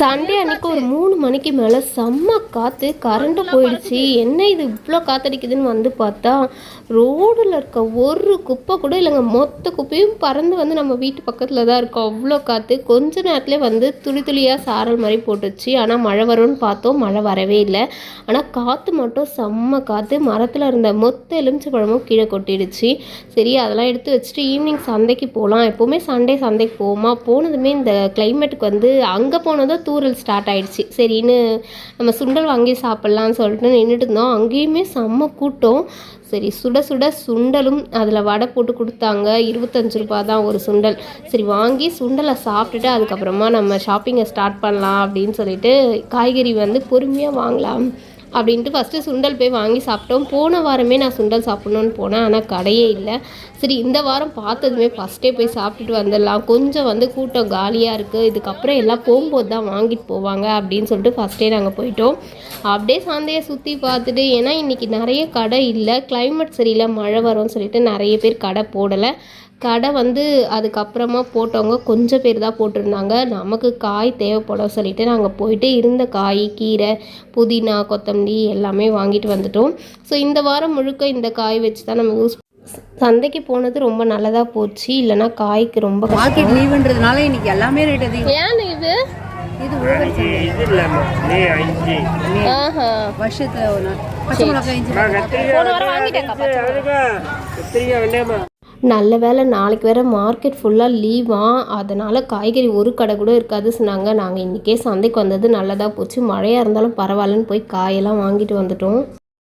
Sunday அன்றைக்கி ஒரு 3 மணிக்கு மேலே செம்ம காற்று, கரண்ட்டு போயிடுச்சு. என்ன இது இவ்வளோ காற்றடிக்குதுன்னு வந்து பார்த்தா ரோடில் இருக்க ஒரு குப்பை கூட இல்லைங்க. மொத்த குப்பையும் பறந்து வந்து நம்ம வீட்டு பக்கத்தில் தான் இருக்கோம். அவ்வளோ காற்று. கொஞ்ச நேரத்துலேயே வந்து துளி துளியாக சாரல் மாதிரி போட்டுச்சு. ஆனால் மழை வரும்னு பார்த்தோம், மழை வரவே இல்லை. ஆனால் காற்று மட்டும் செம்ம காற்று. மரத்தில் இருந்த மொத்த எலுமிச்சை பழமும் கீழே கொட்டிடுச்சு. சரி, அதெல்லாம் எடுத்து வச்சுட்டு ஈவினிங் சந்தைக்கு போகலாம். எப்போவுமே சண்டே சந்தைக்கு போவோமா, போனதுமே இந்த கிளைமேட்டுக்கு வந்து அங்கே போனதும் தூரல் ஸ்டார்ட் ஆகிடுச்சு. சரின்னு நம்ம சுண்டல் வாங்கி சாப்பிட்லான்னு சொல்லிட்டு நின்றுட்டு இருந்தோம். அங்கேயுமே செம்ம கூட்டம். சரி, சுட சுட சுண்டலும் அதில் வடை போட்டு கொடுத்தாங்க. 25 ரூபா தான் ஒரு சுண்டல். சரி, வாங்கி சுண்டலை சாப்பிட்டுட்டு அதுக்கப்புறமா நம்ம ஷாப்பிங்கை ஸ்டார்ட் பண்ணலாம் அப்படின்னு சொல்லிட்டு காய்கறி வந்து பொறுமையாக வாங்கலாம் அப்படின்ட்டு ஃபஸ்ட்டு சுண்டல் போய் வாங்கி சாப்பிட்டோம். போன வாரமே நான் சுண்டல் சாப்பிட்ணுன்னு போனேன், ஆனால் கடையே இல்லை. சரி, இந்த வாரம் பார்த்ததுமே ஃபஸ்ட்டே போய் சாப்பிட்டுட்டு வந்துடலாம், கொஞ்சம் வந்து கூட்டம் காலியாக இருக்குது, இதுக்கப்புறம் எல்லாம் போகும்போது தான் வாங்கிட்டு போவாங்க அப்படின்னு சொல்லிட்டு ஃபஸ்ட்டே நாங்கள் போயிட்டோம். அப்படியே சந்தையை சுற்றி பார்த்துட்டு, ஏன்னா இன்றைக்கி நிறைய கடை இல்லை, கிளைமேட் சரியில்லை, மழை வரும்னு சொல்லிட்டு நிறைய பேர் கடை போடலை. கடை வந்து அதுக்கப்புறமா போட்டவங்க கொஞ்சம் பேர் தான் போட்டிருந்தாங்க. நமக்கு காய் தேவைப்படும் சொல்லிட்டு நாங்கள் போயிட்டு இருந்த காய், கீரை, புதினா, கொத்தமல்லி எல்லாமே வாங்கிட்டு வந்துட்டோம். ஸோ இந்த வாரம் முழுக்க இந்த காய் வச்சு தான் நம்ம சந்தைக்கு போனது ரொம்ப நல்லதாக போச்சு. இல்லைனா காய்க்கு ரொம்ப மார்க்கெட் லீவுன்றதுனால இன்னைக்கு எல்லாமே ரேட் அதிகம். ஏன் லீவு? இது வருஷத்துல ஒரு நாள். பச்சை மிளகாய் நல்ல வேலை, நாளைக்கு வேறு மார்க்கெட் ஃபுல்லாக லீவாக, அதனால் காய்கறி ஒரு கடை கூட இருக்காது சொன்னாங்க. நாங்கள் இன்றைக்கே சந்தைக்கு வந்தது நல்லதாக போச்சு. மழையாக இருந்தாலும் பரவாயில்லன்னு போய் காயெல்லாம் வாங்கிட்டு வந்துட்டோம்.